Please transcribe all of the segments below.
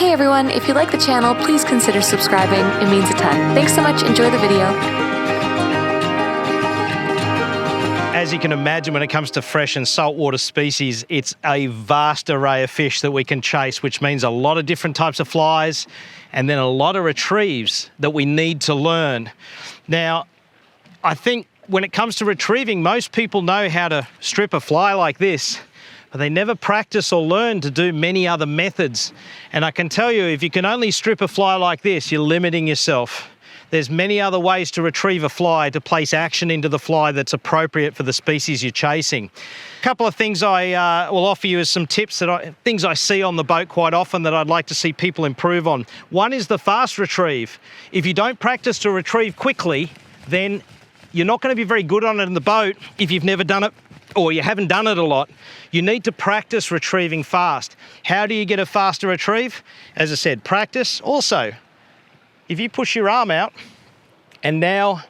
Hey everyone, if you like the channel, please consider subscribing. It means a ton. Thanks so much. Enjoy the video. As you can imagine, when it comes to fresh and saltwater species, it's a vast array of fish that we can chase, which means a lot of different types of flies and then a lot of retrieves that we need to learn. Now, I think when it comes to retrieving, most people know how to strip a fly like this, but they never practice or learn to do many other methods. And I can tell you, if you can only strip a fly like this, you're limiting yourself. There's many other ways to retrieve a fly, to place action into the fly that's appropriate for the species you're chasing. A couple of things I will offer you as some tips, things I see on the boat quite often that I'd like to see people improve on. One is the fast retrieve. If you don't practice to retrieve quickly, then you're not going to be very good on it in the boat if you've never done it or you haven't done it a lot. You need to practice retrieving fast. How do you get a faster retrieve? As I said, practice. Also, if you push your arm out and now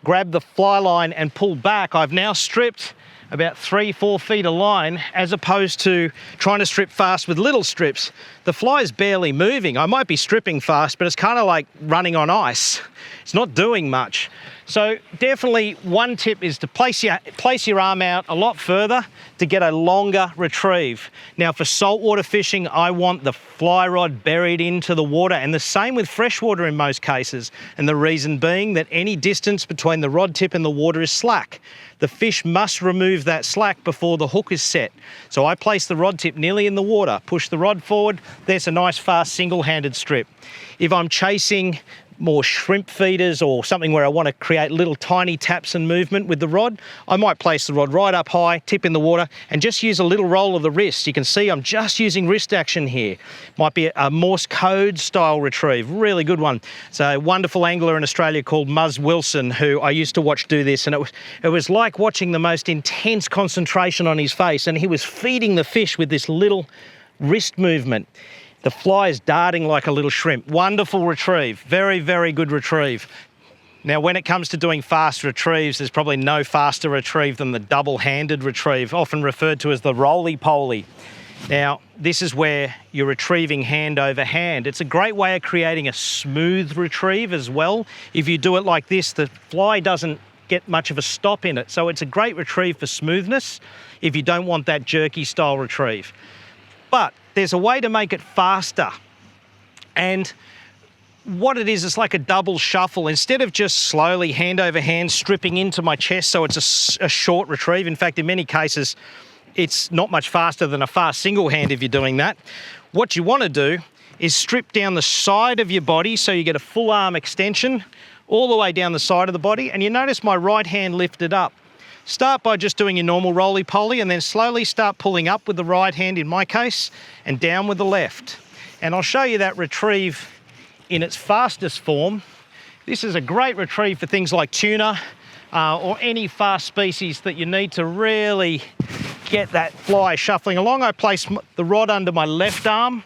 grab the fly line and pull back, I've now stripped about 3-4 feet of line, as opposed to trying to strip fast with little strips. The fly is barely moving. I might be stripping fast, but it's kind of like running on ice. It's not doing much. So definitely one tip is to place your arm out a lot further to get a longer retrieve. Now for saltwater fishing, I want the fly rod buried into the water, and the same with freshwater in most cases. And the reason being that any distance between the rod tip and the water is slack. The fish must remove that slack before the hook is set. So I place the rod tip nearly in the water, push the rod forward, there's a nice fast single-handed strip. If I'm chasing more shrimp feeders or something where I want to create little tiny taps and movement with the rod, I might place the rod right up high, tip in the water, and just use a little roll of the wrist. You can see I'm just using wrist action here. Might be a Morse code style retrieve, really good one. It's a wonderful angler in Australia called Muzz Wilson, who I used to watch do this, and it was like watching the most intense concentration on his face, and he was feeding the fish with this little wrist movement. The fly is darting like a little shrimp. Wonderful retrieve, very, very good retrieve. Now, when it comes to doing fast retrieves, there's probably no faster retrieve than the double-handed retrieve, often referred to as the roly-poly. Now, this is where you're retrieving hand over hand. It's a great way of creating a smooth retrieve as well. If you do it like this, the fly doesn't get much of a stop in it. So it's a great retrieve for smoothness if you don't want that jerky style retrieve. But there's a way to make it faster. And what it is, it's like a double shuffle. Instead of just slowly, hand over hand, stripping into my chest so it's a short retrieve. In fact, in many cases, it's not much faster than a fast single hand if you're doing that. What you want to do is strip down the side of your body so you get a full arm extension all the way down the side of the body. And you notice my right hand lifted up. Start by just doing your normal roly-poly and then slowly start pulling up with the right hand in my case and down with the left. And I'll show you that retrieve in its fastest form. This is a great retrieve for things like tuna or any fast species that you need to really get that fly shuffling along. I place the rod under my left arm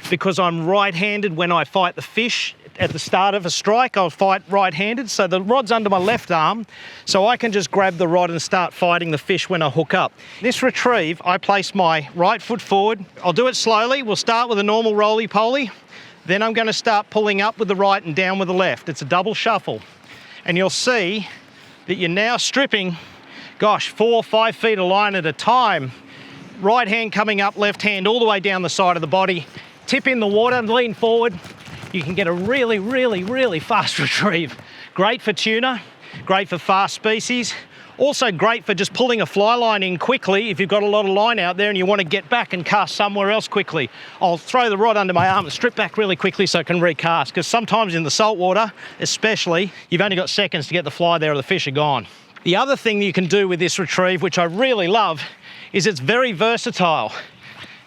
because I'm right-handed when I fight the fish. At the start of a strike, I'll fight right-handed, so the rod's under my left arm, so I can just grab the rod and start fighting the fish when I hook up. This retrieve, I place my right foot forward. I'll do it slowly. We'll start with a normal roly-poly. Then I'm going to start pulling up with the right and down with the left. It's a double shuffle. And you'll see that you're now stripping, 4 or 5 feet of line at a time. Right hand coming up, left hand all the way down the side of the body. Tip in the water and lean forward. You can get a really, really, really fast retrieve. Great for tuna, great for fast species. Also great for just pulling a fly line in quickly if you've got a lot of line out there and you want to get back and cast somewhere else quickly. I'll throw the rod under my arm and strip back really quickly so I can recast, because sometimes in the saltwater, especially, you've only got seconds to get the fly there or the fish are gone. The other thing you can do with this retrieve, which I really love, is it's very versatile.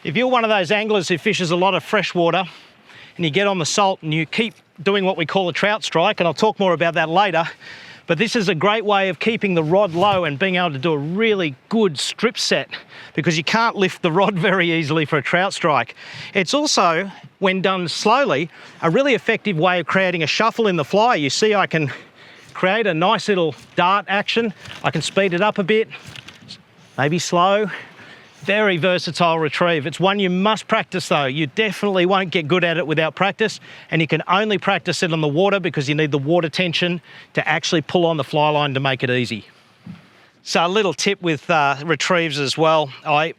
If you're one of those anglers who fishes a lot of freshwater, and you get on the salt and you keep doing what we call a trout strike, and I'll talk more about that later, but this is a great way of keeping the rod low and being able to do a really good strip set, because you can't lift the rod very easily for a trout strike. It's also, when done slowly, a really effective way of creating a shuffle in the fly. You see I can create a nice little dart action. I can speed it up a bit, maybe slow, Very versatile retrieve. It's one you must practice though. You definitely won't get good at it without practice, and you can only practice it on the water because you need the water tension to actually pull on the fly line to make it easy. So a little tip with retrieves as well. I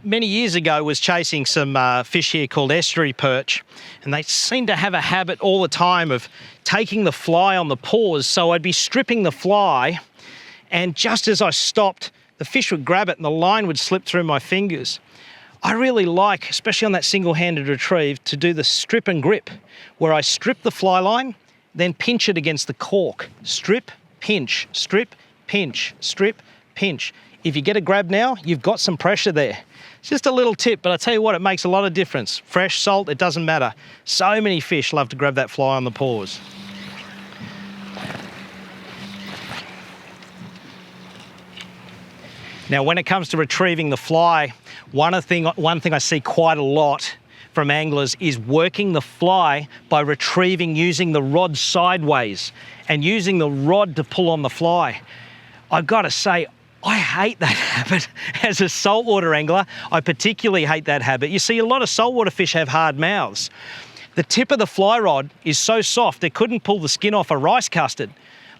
many years ago was chasing some fish here called estuary perch, and they seem to have a habit all the time of taking the fly on the paws. So I'd be stripping the fly, and just as I stopped, the fish would grab it and the line would slip through my fingers. I really like, especially on that single-handed retrieve, to do the strip and grip, where I strip the fly line, then pinch it against the cork. Strip, pinch, strip, pinch, strip, pinch. If you get a grab now, you've got some pressure there. It's just a little tip, but I tell you what, it makes a lot of difference. Fresh, salt, it doesn't matter. So many fish love to grab that fly on the paws. Now, when it comes to retrieving the fly, one thing I see quite a lot from anglers is working the fly by retrieving using the rod sideways and using the rod to pull on the fly. I've got to say, I hate that habit. As a saltwater angler, I particularly hate that habit. You see, a lot of saltwater fish have hard mouths. The tip of the fly rod is so soft it couldn't pull the skin off a rice custard,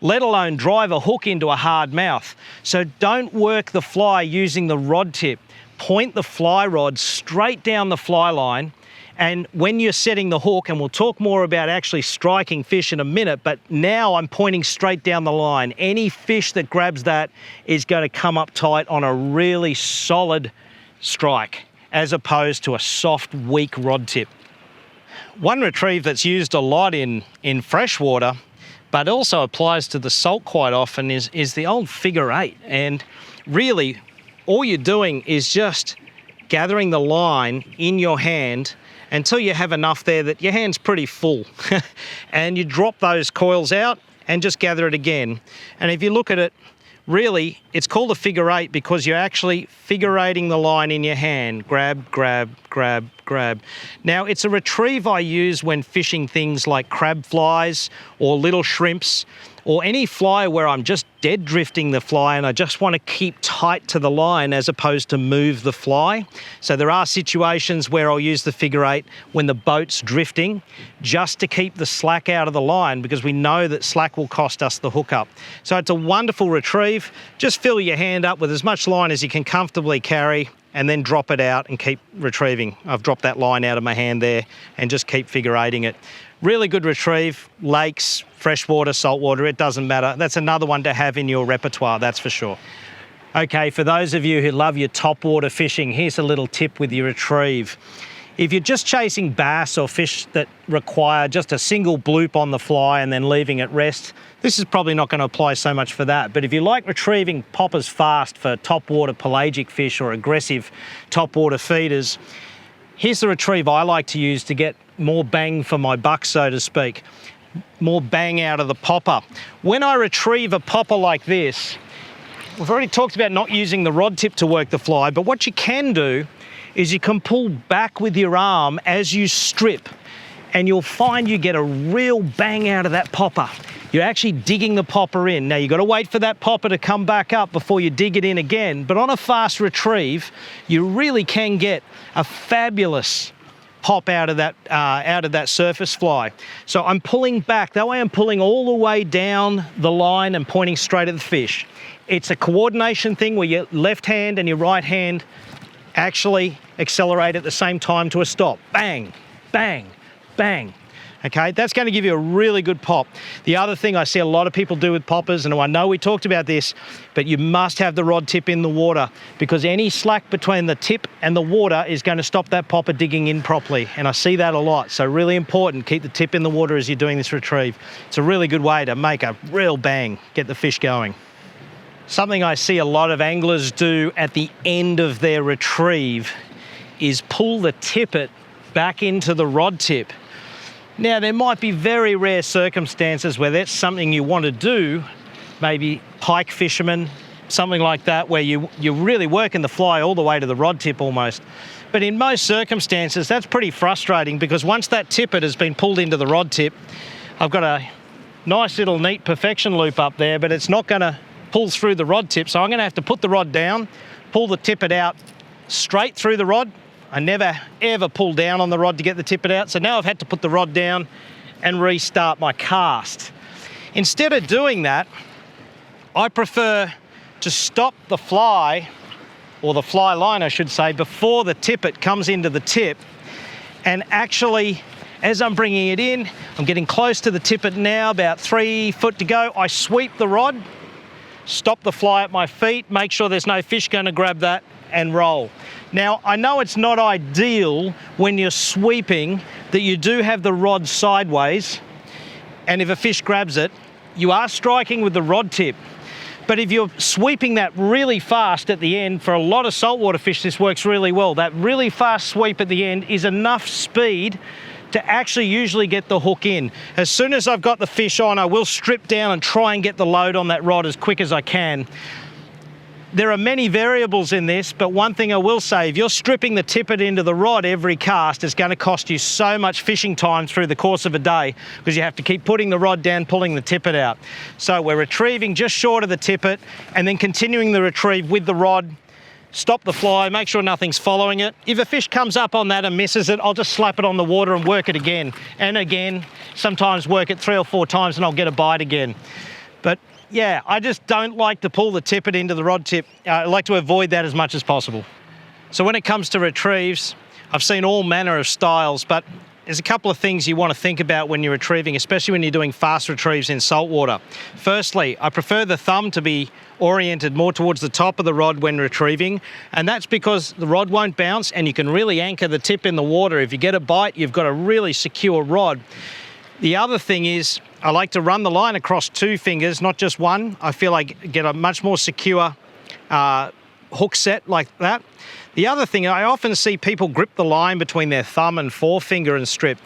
let alone drive a hook into a hard mouth. So don't work the fly using the rod tip. Point the fly rod straight down the fly line, and when you're setting the hook, and we'll talk more about actually striking fish in a minute, but now I'm pointing straight down the line. Any fish that grabs that is going to come up tight on a really solid strike, as opposed to a soft, weak rod tip. One retrieve that's used a lot in freshwater, but also applies to the salt quite often, is the old figure eight. And really, all you're doing is just gathering the line in your hand until you have enough there that your hand's pretty full. And you drop those coils out and just gather it again. And if you look at it, really, it's called a figure eight because you're actually figure eighting the line in your hand. Grab, grab, grab, grab. Now, it's a retrieve I use when fishing things like crab flies or little shrimps, or any fly where I'm just dead drifting the fly and I just want to keep tight to the line as opposed to move the fly. So there are situations where I'll use the figure eight when the boat's drifting, just to keep the slack out of the line, because we know that slack will cost us the hookup. So it's a wonderful retrieve. Just fill your hand up with as much line as you can comfortably carry, and then drop it out and keep retrieving. I've dropped that line out of my hand there and just keep figure eighting it. Really good retrieve, lakes, freshwater, saltwater, it doesn't matter. That's another one to have in your repertoire, that's for sure. Okay, for those of you who love your topwater fishing, here's a little tip with your retrieve. If you're just chasing bass or fish that require just a single bloop on the fly and then leaving it rest, this is probably not going to apply so much for that. But if you like retrieving poppers fast for topwater pelagic fish or aggressive topwater feeders, here's the retrieve I like to use to get more bang for my buck, so to speak. More bang out of the popper. When I retrieve a popper like this, we've already talked about not using the rod tip to work the fly, but what you can do is you can pull back with your arm as you strip, and you'll find you get a real bang out of that popper. You're actually digging the popper in. Now, you've got to wait for that popper to come back up before you dig it in again, but on a fast retrieve, you really can get a fabulous pop out of that surface fly. So I'm pulling back. That way I'm pulling all the way down the line and pointing straight at the fish. It's a coordination thing where your left hand and your right hand actually accelerate at the same time to a stop. Bang, bang, bang. Okay, that's going to give you a really good pop. The other thing I see a lot of people do with poppers, and I know we talked about this, but you must have the rod tip in the water, because any slack between the tip and the water is going to stop that popper digging in properly. And I see that a lot. So really important, keep the tip in the water as you're doing this retrieve. It's a really good way to make a real bang, get the fish going. Something I see a lot of anglers do at the end of their retrieve is pull the tippet back into the rod tip. Now, there might be very rare circumstances where that's something you want to do, maybe pike fishermen, something like that, where you're really working the fly all the way to the rod tip almost. But in most circumstances, that's pretty frustrating, because once that tippet has been pulled into the rod tip, I've got a nice little neat perfection loop up there, but it's not going to pull through the rod tip, so I'm going to have to put the rod down, pull the tippet out straight through the rod. I never ever pull down on the rod to get the tippet out, so now I've had to put the rod down and restart my cast. Instead of doing that, I prefer to stop the fly, or the fly line I should say, before the tippet comes into the tip, and actually, as I'm bringing it in, I'm getting close to the tippet now, about 3 foot to go, I sweep the rod, stop the fly at my feet, make sure there's no fish going to grab that, and roll. Now, I know it's not ideal when you're sweeping that you do have the rod sideways, and if a fish grabs it, you are striking with the rod tip. But if you're sweeping that really fast at the end, for a lot of saltwater fish this works really well. That really fast sweep at the end is enough speed to actually usually get the hook in. As soon as I've got the fish on, I will strip down and try and get the load on that rod as quick as I can. There are many variables in this, but one thing I will say, if you're stripping the tippet into the rod every cast, it's going to cost you so much fishing time through the course of a day because you have to keep putting the rod down, pulling the tippet out. So we're retrieving just short of the tippet and then continuing the retrieve with the rod, stop the fly, make sure nothing's following it. If a fish comes up on that and misses it, I'll just slap it on the water and work it again. And again, sometimes work it 3 or 4 times and I'll get a bite again. But yeah, I just don't like to pull the tippet into the rod tip. I like to avoid that as much as possible. So when it comes to retrieves, I've seen all manner of styles, but there's a couple of things you want to think about when you're retrieving, especially when you're doing fast retrieves in saltwater. Firstly, I prefer the thumb to be oriented more towards the top of the rod when retrieving, and that's because the rod won't bounce and you can really anchor the tip in the water. If you get a bite, you've got a really secure rod. The other thing is, I like to run the line across 2 fingers, not just one. I feel I get a much more secure hook set like that. The other thing, I often see people grip the line between their thumb and forefinger and strip.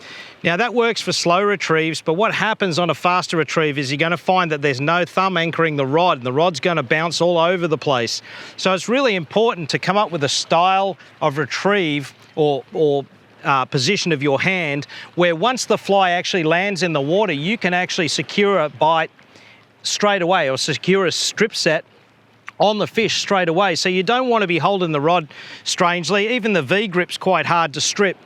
Now that works for slow retrieves, but what happens on a faster retrieve is you're going to find that there's no thumb anchoring the rod, and the rod's going to bounce all over the place. So it's really important to come up with a style of retrieve or position of your hand where once the fly actually lands in the water, you can actually secure a bite straight away or secure a strip set on the fish straight away. So you don't want to be holding the rod strangely. Even the V-grip's quite hard to strip.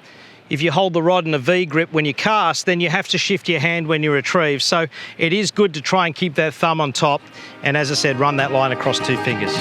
If you hold the rod in a V-grip when you cast, then you have to shift your hand when you retrieve. So it is good to try and keep that thumb on top and, as I said, run that line across 2 fingers.